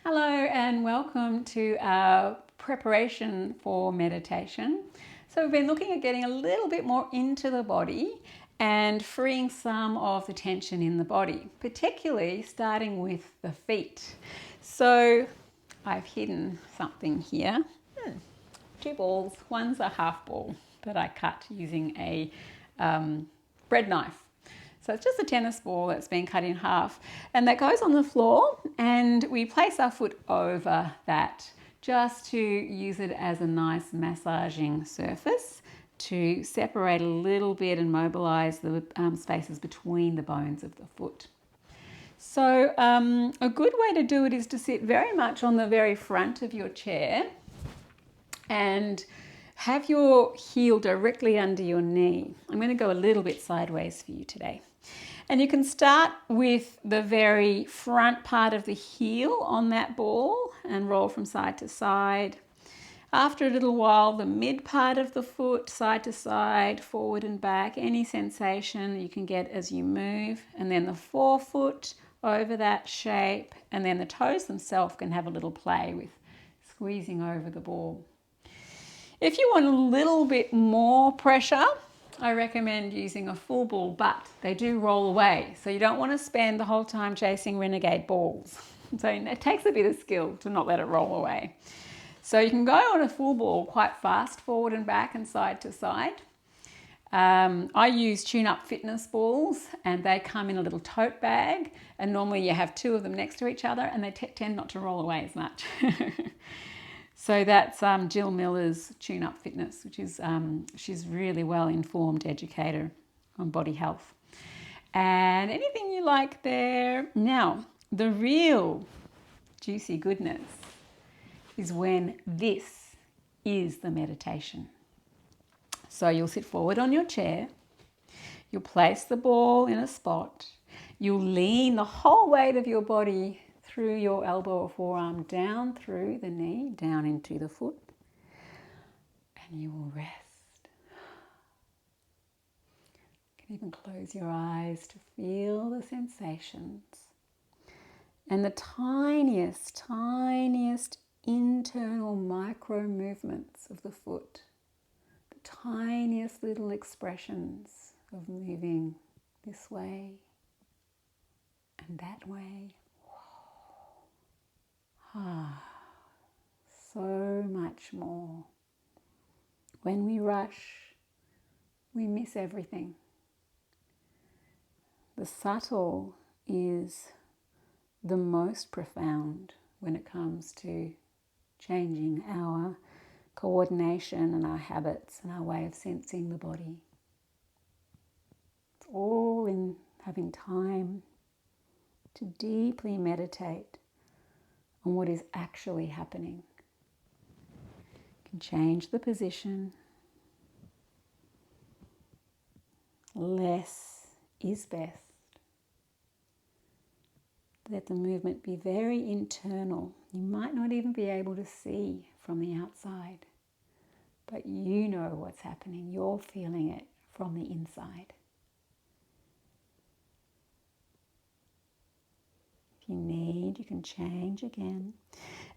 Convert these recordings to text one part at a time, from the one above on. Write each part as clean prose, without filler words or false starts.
Hello and welcome to our preparation for meditation. So we've been looking at getting a little bit more into the body and freeing some of the tension in the body, particularly starting with the feet. So I've hidden something here. Two balls, one's a half ball that I cut using a bread knife. So it's just a tennis ball that's been cut in half and that goes on the floor, and we place our foot over that just to use it as a nice massaging surface to separate a little bit and mobilize the spaces between the bones of the foot. So a good way to do it is to sit very much on the very front of your chair and have your heel directly under your knee. I'm going to go a little bit sideways for you today. And you can start with the very front part of the heel on that ball and roll from side to side. After a little while, the mid part of the foot, side to side, forward and back, any sensation you can get as you move. And then the forefoot over that shape. And then the toes themselves can have a little play with squeezing over the ball. If you want a little bit more pressure, I recommend using a full ball, but they do roll away. So you don't want to spend the whole time chasing renegade balls. So it takes a bit of skill to not let it roll away. So you can go on a full ball quite fast, forward and back and side to side. I use Tune Up Fitness balls, and they come in a little tote bag, and normally you have two of them next to each other, and they tend not to roll away as much. So that's Jill Miller's Tune Up Fitness, which is, she's really well-informed educator on body health. And anything you like there. Now, the real juicy goodness is when this is the meditation. So you'll sit forward on your chair, you'll place the ball in a spot, you'll lean the whole weight of your body through your elbow or forearm, down through the knee, down into the foot, and you will rest. You can even close your eyes to feel the sensations and the tiniest internal micro movements of the foot, the tiniest little expressions of moving this way and that way. So much more. When we rush, we miss everything. The subtle is the most profound when it comes to changing our coordination and our habits and our way of sensing the body. It's all in having time to deeply meditate on what is actually happening. You can change the position. Less is best. Let the movement be very internal. You might not even be able to see from the outside, but you know what's happening. You're feeling it from the inside. If you need, you can change again.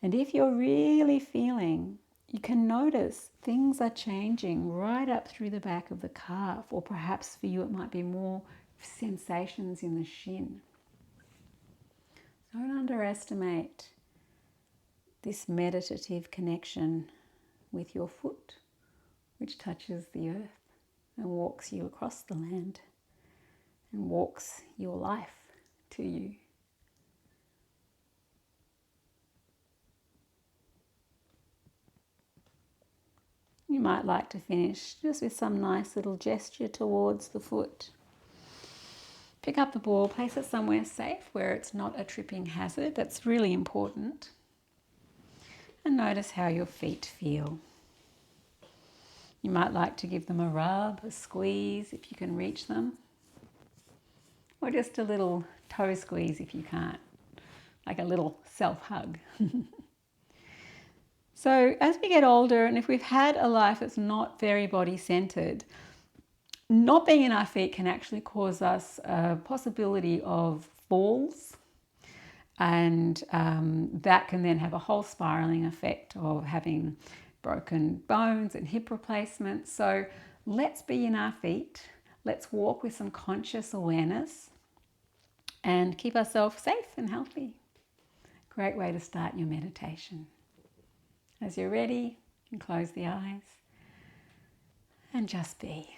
And if you're really feeling, you can notice things are changing right up through the back of the calf, or perhaps for you it might be more sensations in the shin. Don't underestimate this meditative connection with your foot, which touches the earth and walks you across the land and walks your life to you. You might like to finish just with some nice little gesture towards the foot. Pick up the ball, place it somewhere safe where it's not a tripping hazard. That's really important. And notice how your feet feel. You might like to give them a rub, a squeeze if you can reach them. Or just a little toe squeeze if you can't. Like a little self-hug. So as we get older, and if we've had a life that's not very body-centered, not being in our feet can actually cause us a possibility of falls And that can then have a whole spiraling effect of having broken bones and hip replacements. So let's be in our feet. Let's walk with some conscious awareness and keep ourselves safe and healthy. Great way to start your meditation. As you're ready, you can close the eyes and just be.